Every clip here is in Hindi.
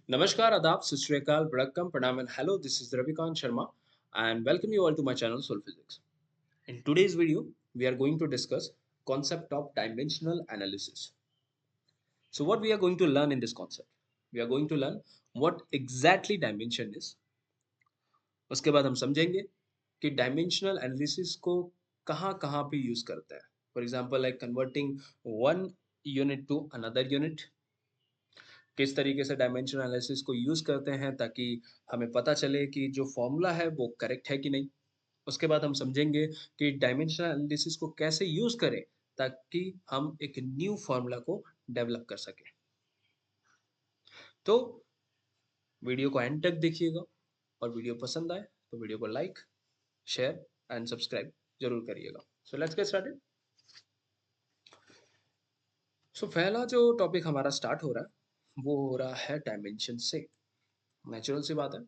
Namaskar, Adab, Sat Sri Akal, Vanakkam, Pranam, and hello. This is Ravikant Sharma, and welcome you all to my channel Soul Physics. In today's video, we are going to discuss concept of dimensional analysis. So, what we are going to learn in this concept? We are going to learn what exactly dimension is. उसके बाद हम समझेंगे कि डायमेंशनल एनालिसिस को कहाँ कहाँ पे यूज करते हैं. For example like converting one unit to another unit. किस तरीके से डायमेंशन एनालिसिस को यूज करते हैं ताकि हमें पता चले कि जो फॉर्मूला है वो करेक्ट है कि नहीं. उसके बाद हम समझेंगे कि डायमेंशनल एनालिसिस को कैसे यूज करें ताकि हम एक न्यू फॉर्मूला को डेवलप कर सकें. तो वीडियो को एंड तक देखिएगा और वीडियो पसंद आए तो वीडियो को लाइक, शेयर एंड सब्सक्राइब जरूर करिएगा. So let's get started. So पहला जो टॉपिक हमारा स्टार्ट हो रहा है वो हो रहा है डायमेंशन से. नेचुरल सी बात है.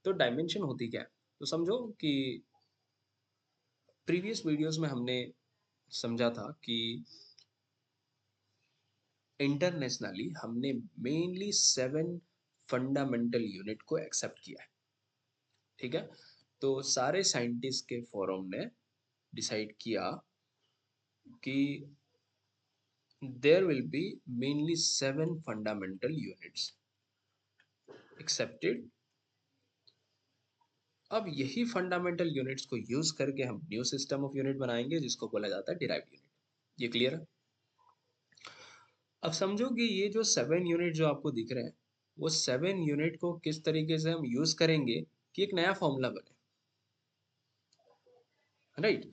तो डायमेंशन होती क्या है? तो समझो कि प्रीवियस वीडियोस में हमने समझा था कि इंटरनेशनली हमने मेनली 7 फंडामेंटल यूनिट को एक्सेप्ट किया है. ठीक है. तो सारे साइंटिस्ट के फोरम ने डिसाइड किया कि there will be mainly 7 fundamental units accepted. अब यही फंडामेंटल यूनिट्स को यूज करके हम न्यू सिस्टम ऑफ यूनिट बनाएंगे जिसको बोला जाता है डिराइव्ड यूनिट. ये क्लियर है? अब समझो कि ये जो 7 यूनिट जो आपको दिख रहे हैं वो 7 यूनिट को किस तरीके से हम यूज करेंगे कि एक नया फॉर्मूला बने. राइट.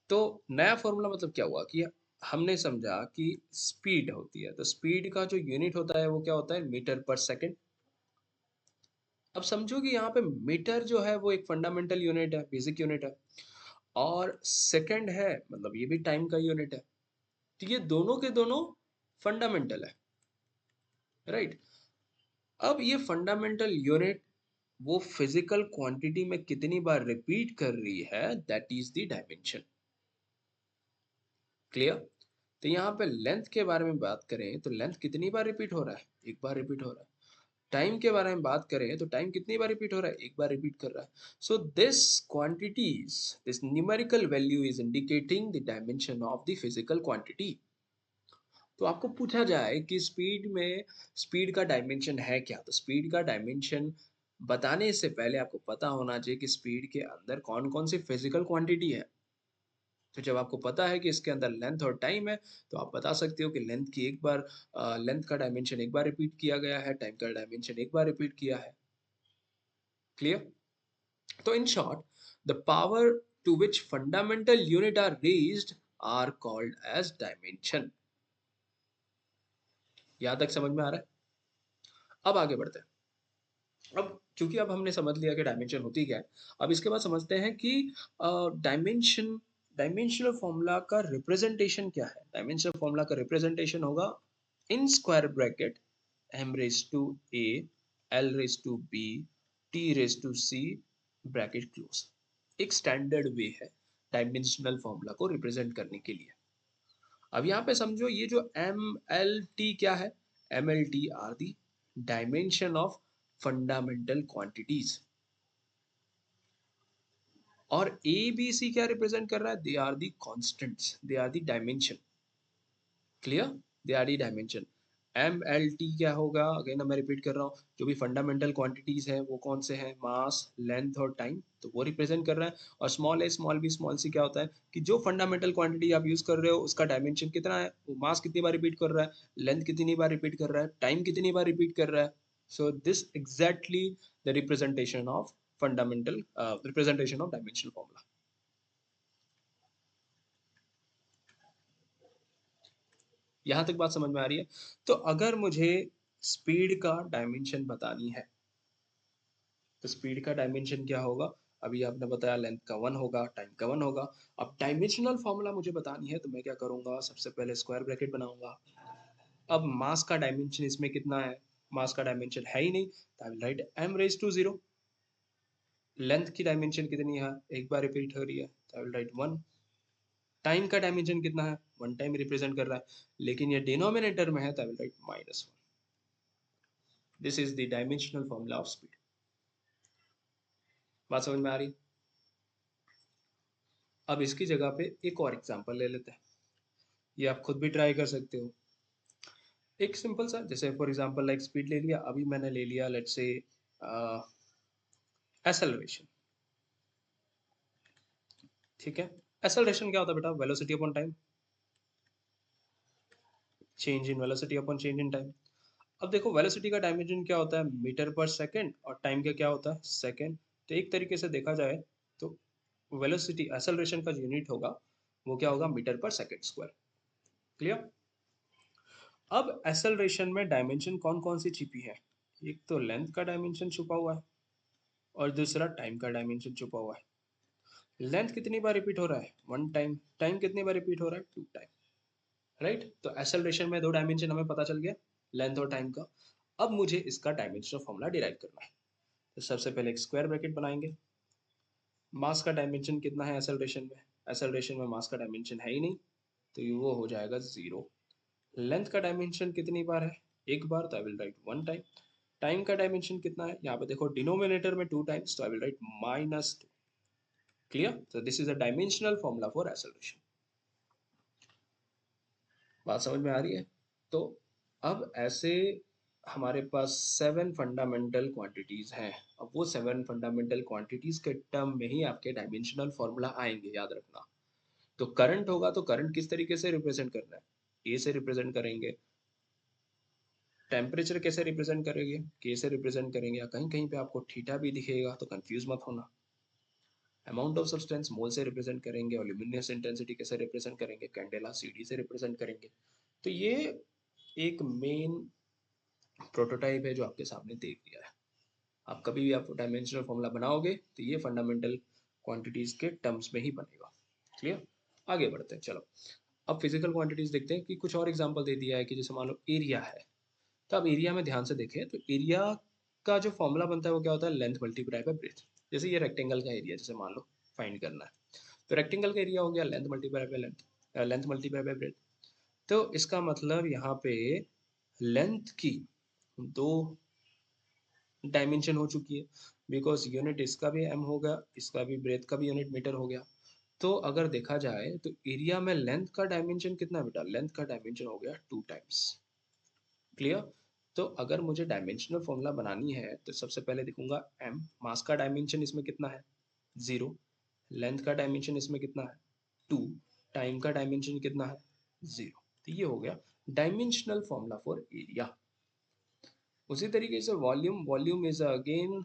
तो नया फॉर्मूला मतलब क्या हुआ कि हमने समझा कि स्पीड होती है. तो स्पीड का जो यूनिट होता है वो क्या होता है? मीटर पर सेकंड. अब समझो कि यहाँ पे मीटर जो है वो एक फंडामेंटल यूनिट है, बेसिक यूनिट है. और सेकंड है मतलब ये भी टाइम का यूनिट है. तो ये दोनों के दोनों फंडामेंटल है. राइट. अब ये फंडामेंटल यूनिट वो फिजिकल क्वांटिटी में कितनी बार रिपीट कर रही है, that is the dimension. Clear? तो यहाँ पे लेंथ के बारे में बात करें तो लेंथ कितनी बार रिपीट हो रहा है? एक बार रिपीट हो रहा है. टाइम के बारे में बात करें तो टाइम कितनी बार रिपीट हो रहा है? एक बार रिपीट कर रहा है. So this quantities, this numerical value is indicating the dimension of the physical quantity. तो आपको पूछा जाए कि स्पीड में स्पीड का डायमेंशन है क्या, तो स्पीड का डायमेंशन बताने से पहले आपको पता होना चाहिए कि स्पीड के अंदर कौन कौन सी फिजिकल क्वांटिटी है. तो जब आपको पता है कि इसके अंदर लेंथ और टाइम है तो आप बता सकते हो कि लेंथ की एक बार लेंथ का डायमेंशन एक बार रिपीट किया गया है, टाइम का डायमेंशन एक बार रिपीट किया है. क्लियर? तो in short the power to which fundamental unit are raised are called as dimension. यहां तक समझ में आ रहा है? अब आगे बढ़ते हैं. अब क्योंकि अब हमने समझ लिया कि डायमेंशन होती क्या है, अब इसके बाद समझते हैं कि डायमेंशन डायमेंशनल फॉर्मूला का रिप्रेजेंटेशन क्या है. डायमेंशनल फॉर्मूला का रिप्रेजेंटेशन होगा in square bracket m raise to a l raise to b t raise to c bracket close. एक स्टैंडर्ड वे है डायमेंशनल फॉर्मूला को रिप्रेजेंट करने के लिए. अब यहाँ पे समझो ये जो एम एल टी क्या है? M L T are the dimension of fundamental quantities. और ए बी सी क्या रिप्रेजेंट कर रहा है? They are the constants, they are the dimension. Clear? They are the dimension. M L T क्या होगा? अगेन मैं रिपीट कर रहा हूँ, जो भी फंडामेंटल क्वांटिटीज है वो कौन से हैं? मास, लेंथ और टाइम. तो वो रिप्रेजेंट कर रहा है. और स्मॉल ए स्मॉल बी स्मॉल सी क्या होता है कि जो फंडामेंटल क्वांटिटी आप यूज कर रहे हो उसका डायमेंशन कितना है, वो मास कितनी बार रिपीट कर रहा है, लेंथ कितनी बार रिपीट कर रहा है, टाइम कितनी बार रिपीट कर रहा है. So this exactly the representation of fundamental representation of dimensional formula. यहां तक बात समझ में आ रही है? तो अगर मुझे स्पीड का डायमेंशन बतानी है तो स्पीड का डायमेंशन क्या होगा? अभी आपने बताया लेंथ का 1 होगा, टाइम का 1 होगा. अब डायमेंशनल फॉर्मूला मुझे बतानी है तो मैं क्या करूंगा? सबसे पहले स्क्वायर ब्रैकेट बनाऊंगा. अब मास का डायमेंशन इसमें कितना है? मास का डायमेंशन है ही नहीं तो I will write m raise to 0. Length की डायमेंशन कितनी है? एक बार रिपीट हो रही है तो आई विल राइट 1. टाइम का डायमेंशन कितना है? 1 टाइम रिप्रेजेंट कर रहा है, लेकिन ये डिनोमिनेटर में है तो I will write -1. This is the dimensional formula of speed. बात समझ में आ रही? अब इसकी जगह पे एक और एग्जांपल ले लेते हैं, ये आप खुद भी ट्राई कर सकते हो। एक सिंपल सा, जैसे फॉर एग्जांपल लाइक स्पीड ले लिया, अभी मैंने ले लिया लेट्स से एक्सेलरेशन। ठीक है, एक्सेलरेशन क्या होता है बेटा? Velocity upon time, change in velocity upon change in time. अब देखो वेलोसिटी का डायमेंशन क्या होता है? मीटर पर सेकंड, और टाइम का क्या होता है? सेकंड। तो एक तरीके से देखा जाए तो वेलोसिटी एक्सेलरेशन का जो यूनिट होगा वो क्या होगा? मीटर पर सेकंड स्क्वायर। क्लियर? अब एक्सेलरेशन में डायमेंशन कौन कौन सी छिपी है? एक तो लेंथ का डायमेंशन छुपा हुआ है, और दूसरा टाइम का डायमेंशन छुपा हुआ है। लेंथ कितनी बार रिपीट हो रहा है? One time. टाइम कितनी बार रिपीट हो रहा है? Two time. राइट? तो एक्सेलरेशन में दो डायमेंशन हमें पता चल गया, लेंथ और टाइम का। अब मुझे इसका डायमेंशनल फॉर्मूला डिराइव करना है। तो सबसे पहले एक स्क्वायर ब्रैकेट बनाएंगे। मास का डायमेंशन कितना है एक्सेलरेशन में? एक्सेलरेशन में मास का डायमेंशन है ही नहीं, तो ये वो हो जाएगा जीरो। लेंथ का डायमेंशन कितनी बार है? एक बार, तो I will right one time. Time का डायमेंशन कितना है? यहाँ पे देखो डिनोमिनेटर में टू टाइम्स, तो I will write minus two. Clear? तो this is a dimensional formula for acceleration. बात समझ में आ रही है? तो अब ऐसे हमारे पास सेवन फंडामेंटल क्वांटिटीज हैं। अब वो सेवन फंडामेंटल क्वांटिटीज के टर्म में ही आपके डायमेंशनल फॉर्मूला आएंगे, याद रखना। तो करंट होगा, तो करंट किस तरीके से रिप्रेजेंट करना है? ए से रिप्रेजेंट करेंगे। टेम्परेचर कैसे रिप्रेजेंट करेंगे? के से रिप्रेजेंट करेंगे। या कहीं कहीं पे आपको थीटा भी दिखेगा, तो कंफ्यूज मत होना। अमाउंट ऑफ सब्सटेंस मोल से रिप्रेजेंट करेंगे, और ल्यूमिनस इंटेंसिटी कैसे रिप्रेजेंट करेंगे? कैंडेला सीडी से रिप्रेजेंट करेंगे। तो ये एक मेन प्रोटोटाइप है जो आपके सामने देख दिया है। आप कभी भी आप डायमेंशनल फॉर्मूला बनाओगे तो ये फंडामेंटल क्वांटिटीज के टर्म्स में ही बनेगा। क्लियर? आगे बढ़ते हैं, चलो। अब फिजिकल क्वांटिटीज देखते हैं कि कुछ और एग्जांपल दे दिया है कि जैसे मान लो एरिया है। तो अब एरिया में ध्यान से देखें तो एरिया का जो फॉर्मूला बनता है वो क्या होता है? Length multiply by breath. जैसे ये रेक्टेंगल का एरिया जैसे मान लो फाइंड करना है, तो रेक्टेंगल का एरिया हो गया length multiply by length, length multiply by breath. तो इसका मतलब यहाँ पे लेंथ की दो डायमेंशन हो चुकी है, बिकॉज यूनिट इसका भी एम होगा, इसका भी ब्रेथ का भी यूनिट मीटर हो गया। तो अगर देखा जाए तो एरिया में लेंथ का डायमेंशन कितना बेटा? लेंथ का डायमेंशन हो गया टू टाइम्स। क्लियर? तो अगर मुझे डायमेंशनल फॉर्मूला बनानी है तो सबसे पहले देखूंगा एम, मास का डायमेंशन इसमें कितना है? जीरो। लेंथ का डायमेंशन इसमें कितना है? टू। टाइम का डायमेंशन कितना है? जीरो। तो ये हो गया डायमेंशनल फॉर्मूला फॉर एरिया। उसी तरीके से volume, volume is again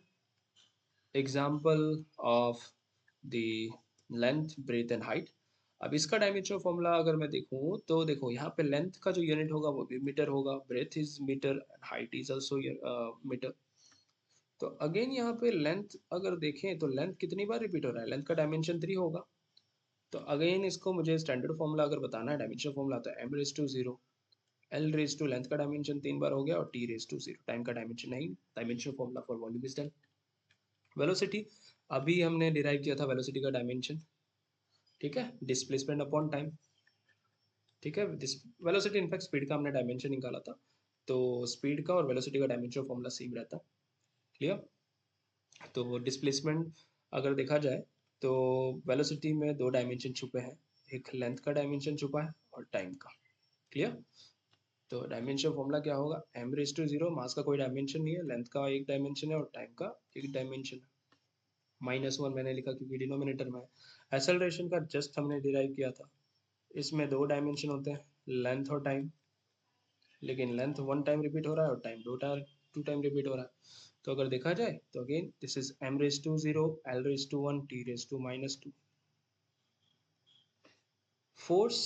example of the length breadth and height. अब इसका डायमेंशन फॉर्मूला अगर मैं देखूं तो देखो यहाँ पे लेंथ का जो यूनिट होगा वो भी मीटर होगा, breadth is metre, height is also metre. तो अगेन यहाँ पे लेंथ अगर देखें तो लेंथ कितनी बार रिपीट हो रहा है? लेंथ का डायमेंशन थ्री होगा। तो अगेन इसको मुझे स्टैंडर्ड फॉर्मूला अगर बताना है, डायमेंशन फॉर्मूला, तो M raise to zero, L raise to length का डायमेंशन तीन बार हो गया, और T raise to zero time का डायमेंशन नहीं। Dimension formula for volume is done. Velocity, अभी हमने डिराइव किया था वेलोसिटी का डायमेंशन। ठीक है, डिस्प्लेसमेंट अपॉन टाइम। ठीक है, वेलोसिटी इनफैक्ट स्पीड का हमने डायमेंशन निकाला था, तो स्पीड का और वेलोसिटी का डायमेंशन फॉर्मूला सेम रहता है। क्लियर? तो डिस्प्लेसमेंट अगर देखा जाए तो वेलोसिटी में दो डायमेंशन छुपे हैं, एक लेंथ का डायमेंशन छुपा है और टाइम का। क्लियर? तो डायमेंशन फॉर्मूला क्या होगा? एम रेज टू जीरो, मास का कोई डायमेंशन नहीं है, लेंथ का एक डायमेंशन है और टाइम का एक डायमेंशन है। माइनस वन मैंने लिखा क्योंकि डिनोमिनेटर में है। एक्सेलरेशन का जस्ट हमने डिराइव किया था, इसमें दो डायमेंशन होते हैं, लेंथ और टाइम। लेकिन लेंथ वन टाइम रिपीट हो रहा है और टाइम टू टाइम रिपीट हो रहा है। तो अगर देखा जाए तो again this is M raise to zero, L raise to one, T raise to minus two. Force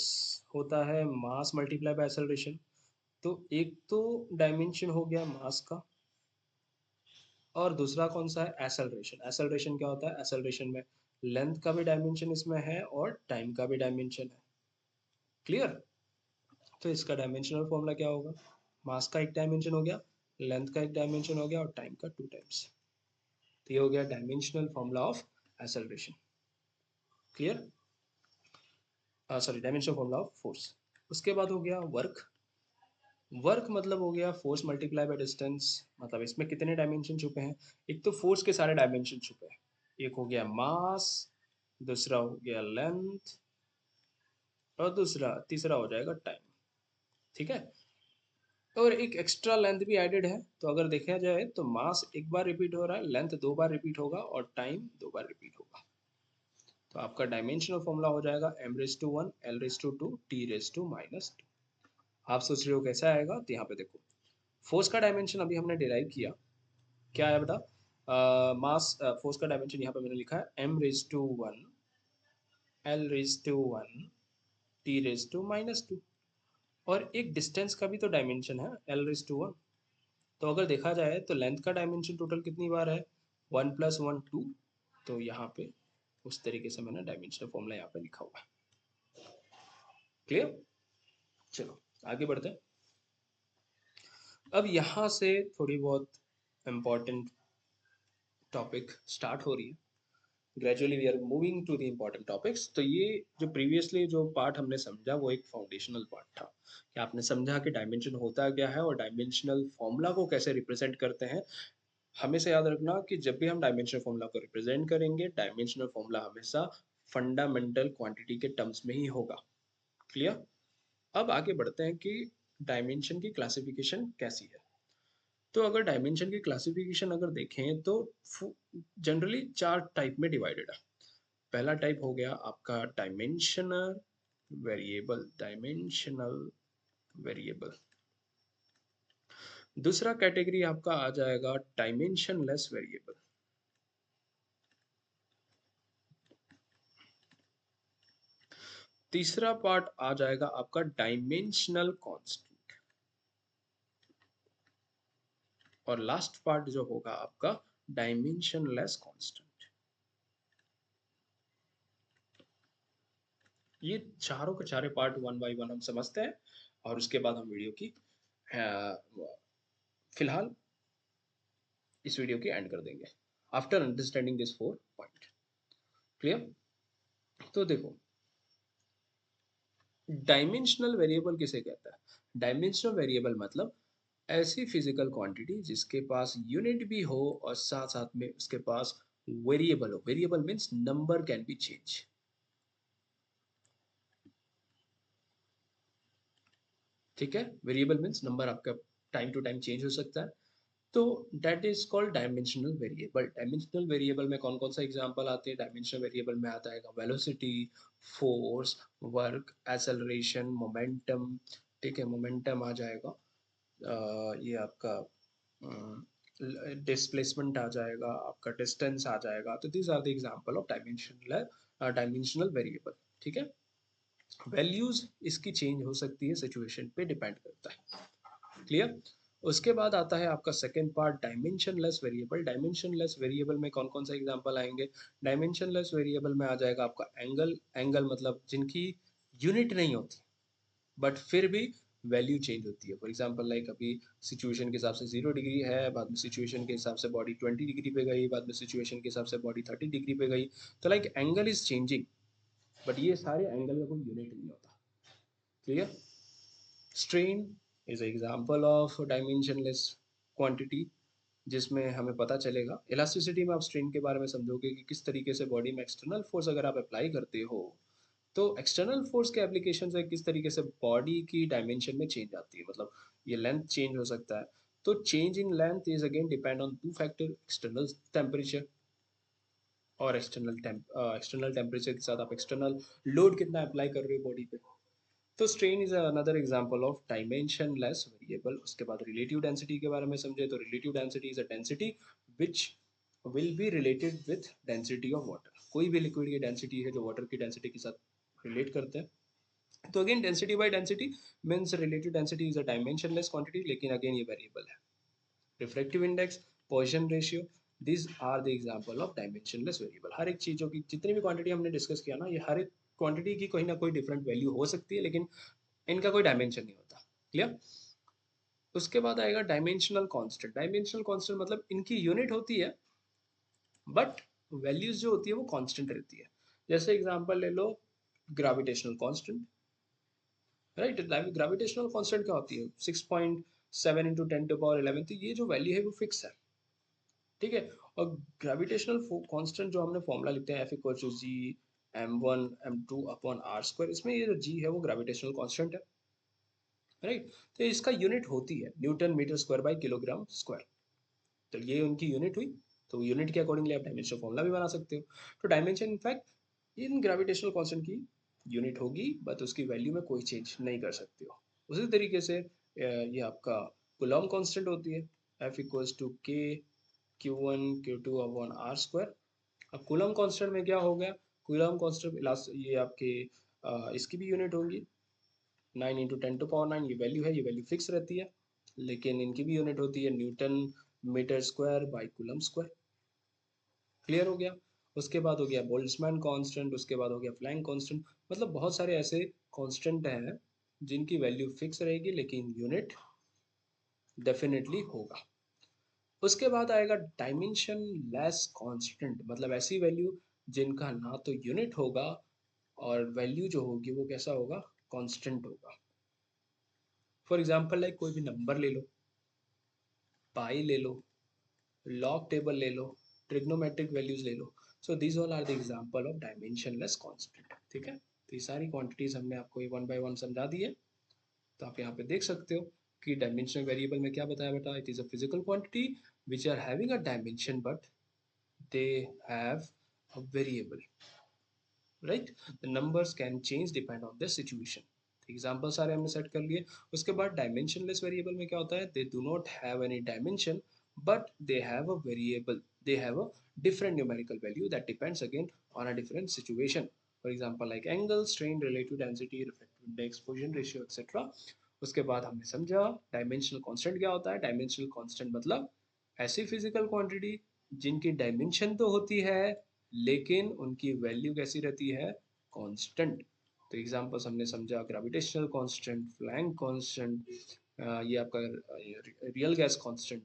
होता है मास मल्टीप्लाई बाय एक्सेलरेशन। तो एक तो डायमेंशन हो गया मास का, और दूसरा कौन सा है? एक्सेलरेशन। एक्सेलरेशन क्या होता है? एक्सेलरेशन में लेंथ का भी डायमेंशन इसमें है और टाइम का भी डायमेंशन है। क्लियर? तो इसका डायमेंशनल फॉर्मूला क्या होगा? मास का एक डायमेंशन हो गया, लेंथ का एक डायमेंशन हो गया और टाइम का टू टाइम्स। तो ये हो गया dimensional formula of acceleration. Clear? Sorry, dimensional formula of force. उसके बाद हो गया वर्क। वर्क मतलब हो गया फोर्स मल्टीप्लाई बाय डिस्टेंस, मतलब इसमें कितने डायमेंशन छुपे हैं? एक तो फोर्स के सारे डायमेंशन छुपे हैं, एक हो गया मास, दूसरा हो गया लेंथ, और दूसरा तीसरा हो जाएगा टाइम। ठीक है, और एक एक्स्ट्रा लेंथ भी एडेड है, तो अगर देखा जाए तो मास एक बार रिपीट हो रहा है, लेंथ दो बार रिपीट होगा और टाइम दो बार रिपीट होगा। तो आपका डायमेंशनल फॉर्मूला हो जाएगा m⁻1 l⁻2 t⁻²। आप सोच रहे हो कैसा आएगा, तो यहाँ पे देखो फोर्स का डायमेंशन अभी हमने डिराइव किया, क्या है बता? मास फोर्स का डायमेंशन यहाँ पे मैंने लिखा है m⁻1 l⁻1 t⁻²। और एक डिस्टेंस का भी तो डायमेंशन है l⁻1। तो अगर देखा जाए तो लेंथ का डायमेंशन टोटल कितनी बार है, 1+1 2। तो यहाँ पे उस तरीके से मैंने डायमेंशनल फॉर्मूला यहाँ पे लिखा हुआ है। क्लियर? चलो आगे बढ़ते हैं। अब यहाँ से थोड़ी बहुत इम्पोर्टेंट टॉपिक स्टार्ट हो रही है। Gradually we are moving to the important topics. तो ये जो प्रीवियसली जो पार्ट हमने समझा वो एक फाउंडेशनल पार्ट था, कि आपने समझा कि डायमेंशन होता क्या है और डायमेंशनल फॉर्मूला को कैसे रिप्रेजेंट करते हैं। हमेशा याद रखना कि जब भी हम डायमेंशनल फॉर्मूला को रिप्रेजेंट करेंगे, डायमेंशनल फॉर्मूला हमेशा फंडामेंटल क्वांटिटी के टर्म्स में ही होगा। क्लियर? अब आगे बढ़ते हैं कि डायमेंशन की क्लासिफिकेशन कैसी है। तो अगर डायमेंशन की क्लासिफिकेशन अगर देखें तो जनरली चार टाइप में डिवाइडेड है। पहला टाइप हो गया आपका डायमेंशनल वेरिएबल। दूसरा कैटेगरी आपका आ जाएगा डायमेंशनलेस वेरिएबल। तीसरा पार्ट आ जाएगा आपका डायमेंशनल कांस्टेंट। और लास्ट पार्ट जो होगा आपका डायमेंशनलेस कांस्टेंट। ये चारों के चारे पार्ट वन बाय वन हम समझते हैं, और उसके बाद हम वीडियो की फिलहाल इस वीडियो की एंड कर देंगे after understanding this 4 point. Clear? तो देखो, डायमेंशनल वेरिएबल किसे कहता है? डायमेंशनल वेरिएबल मतलब ऐसी फिजिकल क्वांटिटी जिसके पास यूनिट भी हो और साथ साथ में उसके पास वेरिएबल हो। Variable means number can be change. ठीक है, वेरिएबल मींस नंबर आपका टाइम टू टाइम चेंज हो सकता है। तो that is called dimensional variable. Dimensional variable में कौन कौन सा एग्जांपल आते हैं? डायमेंशनल वेरिएबल में आता है velocity, force, work, acceleration, momentum. ठीक है, मोमेंटम आ जाएगा, ये आपका डिस्प्लेसमेंट आ जाएगा, आपका डिस्टेंस आ जाएगा। तो these are the example of dimensional variable. ठीक है, वैल्यूज इसकी चेंज हो सकती है, सिचुएशन पे डिपेंड करता है। क्लियर? उसके बाद आता है आपका second part dimensionless variable. Dimensionless variable में कौन कौन सा एग्जांपल आएंगे? डायमेंशनलेस वेरिएबल में आ जाएगा आपका एंगल। एंगल मतलब जिनकी यूनिट नहीं होती बट फिर भी वैल्यू चेंज होती है। फॉर एग्जांपल लाइक अभी सिचुएशन के हिसाब से 0 डिग्री है, बाद में सिचुएशन के हिसाब से बॉडी 20 डिग्री पे गई, बाद में सिचुएशन के हिसाब से बॉडी 30 डिग्री पे गई। तो like angle is changing, but ये सारे एंगल का कोई यूनिट नहीं होता। Clear? Strain is example of dimensionless quantity, जिसमें हमें पता चलेगा। इलास्टिसिटी में आप स्ट्रेन के बारे में समझोगे कि किस तरीके से बॉडी में एक्सटर्नल फोर्स अगर आप अप्लाई करते हो तो एक्सटर्नल फोर्स के एप्लीकेशन से किस तरीके से बॉडी की डायमेंशन में चेंज आती है, मतलब ये लेंथ चेंज हो सकता है। तो change in length is again depend on two factor, external temperature और एक्सटर्नल टेम्परेचर के साथ आप एक्सटर्नल लोड कितना अप्लाई कर रहे हो बॉडी पे। तो strain is another example of dimensionless variable. उसके बाद रिलेटिव डेंसिटी के बारे में समझे तो relative density is a density which will be related with density of water. कोई भी लिक्विड की डेंसिटी है जो वाटर की डेंसिटी के साथ रिलेट करते हैं। तो again density by density means relative density is a dimensionless quantity, लेकिन अगेन ये वेरिएबल है। Refractive index, Poisson ratio, these are the example of dimensionless variable. हर एक चीज़ों की जितनी भी क्वांटिटी हमने डिस्कस किया ना, ये हर एक क्वांटिटी की कोई ना कोई डिफरेंट वैल्यू हो सकती है, लेकिन इनका कोई डायमेंशन नहीं होता। क्लियर? उसके बाद आएगा डायमेंशनल कांस्टेंट। डायमेंशनल कांस्टेंट मतलब इनकी यूनिट होती है बट वैल्यूज जो होती है वो कांस्टेंट रहती है। जैसे एग्जांपल ले लो, gravitational constant, right. Gravitational constant क्या होती है? 6.7 इंटू 10⁻11। तो ये जो वैल्यू है वो फिक्स है, ठीक है। और ग्रेविटेशनल कांस्टेंट जो हमने फॉर्मूला लिखते हैं, F = g m1 m2/r², इसमें ये जो g है वो ग्रेविटेशनल कांस्टेंट है, राइट। तो इसका यूनिट होती है newton metre square by kilogram square. तो ये उनकी यूनिट हुई। तो यूनिट के अकॉर्डिंगली आप डायमेंशन फॉर्मूला भी बना सकते हो। तो dimension in fact in gravitational constant की यूनिट होगी, बट उसकी वैल्यू में कोई चेंज नहीं कर सकते हो। उसी तरीके से ये आपका कूलॉम कांस्टेंट होती है, F = k q1 q2/r²। अब कूलॉम कांस्टेंट में क्या हो गया? कूलॉम कांस्टेंट ये आपके इसकी भी यूनिट होंगी 9 × 10⁻9। ये वैल्यू है, ये वैल्यू फिक्स रहती है, लेकिन इनकी भी यूनिट होती है newton metre square by coulomb square. Clear हो गया? उसके बाद हो गया बोल्ट्जमैन कांस्टेंट, उसके बाद हो गया प्लैंक कांस्टेंट। मतलब बहुत सारे ऐसे कांस्टेंट हैं जिनकी वैल्यू फिक्स रहेगी लेकिन यूनिट डेफिनेटली होगा। उसके बाद आएगा डायमेंशन लेस कांस्टेंट, मतलब ऐसी वैल्यू जिनका ना तो यूनिट होगा और वैल्यू जो होगी वो कैसा होगा? कांस्टेंट होगा। फॉर एग्जांपल लाइक कोई भी नंबर ले लो, पाई ले लो, लॉग टेबल ले लो, ट्रिग्नोमेट्रिक वैल्यूज ले लो। So these all are the example of dimensionless constant, ठीक है। तो ये सारी क्वांटिटीज हमने आपको वन बाय वन समझा दी है। तो आप यहाँ पे देख सकते हो कि डायमेंशनल वेरिएबल में क्या बताया बेटा? It is a physical quantity which are having a dimension but they have a variable, right. The numbers can change depend on the situation. Example सारे हमने सेट कर लिए। उसके बाद डायमेंशनलेस वेरिएबल में क्या होता है? They do not have any dimension but they have a variable, they have a different numerical value that depends again on a different situation. For example like angle, strain, relative density, refractive index, Poisson ratio, etc. उसके बाद हमने समझा डायमेंशनल कांस्टेंट क्या होता है। डायमेंशनल कांस्टेंट मतलब ऐसी फिजिकल क्वांटिटी जिनकी डायमेंशन तो होती है लेकिन उनकी वैल्यू कैसी रहती है? कांस्टेंट। तो एग्जांपल्स हमने समझा ग्रेविटेशनल कांस्टेंट, प्लैंक कांस्टेंट, ये आपका real gas constant,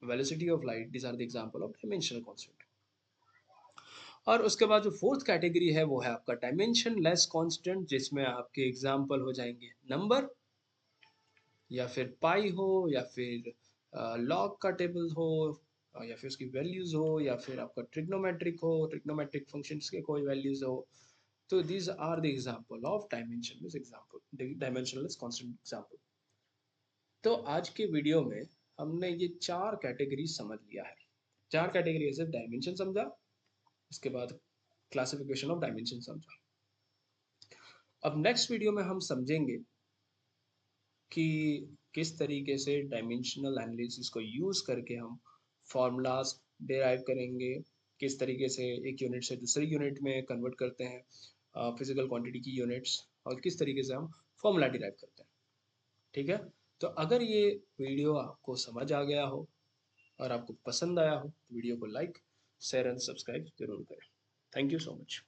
velocity of light. This are the example of dimensional constant. और उसके बाद जो फोर्थ कैटेगरी है वो है आपका डायमेंशन लेस कांस्टेंट, जिसमें आपके एग्जांपल हो जाएंगे नंबर, या फिर पाई हो, या फिर लॉग का टेबल हो, या फिर उसकी वैल्यूज हो, या फिर आपका ट्रिग्नोमेट्रिक हो, ट्रिग्नोमेट्रिक फंक्शंस के कोई वैल्यूज हो। तो these are the example of dimensionless constant example. तो आज के वीडियो में हमने ये चार कैटेगरी समझ लिया है। चार कैटेगरी सिर्फ डायमेंशन समझा, उसके बाद क्लासिफिकेशन ऑफ डायमेंशन समझा। अब नेक्स्ट वीडियो में हम समझेंगे कि किस तरीके से डायमेंशनल एनालिसिस को यूज करके हम फॉर्मूलाज डिराइव करेंगे, किस तरीके से एक यूनिट से दूसरी यूनिट में कन्वर्ट करते हैं फिजिकल क्वांटिटी की यूनिट्स, और किस तरीके से हम फॉर्मूला डिराइव करते हैं, ठीक है। तो अगर ये वीडियो आपको समझ आ गया हो और आपको पसंद आया हो तो वीडियो को लाइक, शेयर एंड सब्सक्राइब जरूर करें। Thank you so much.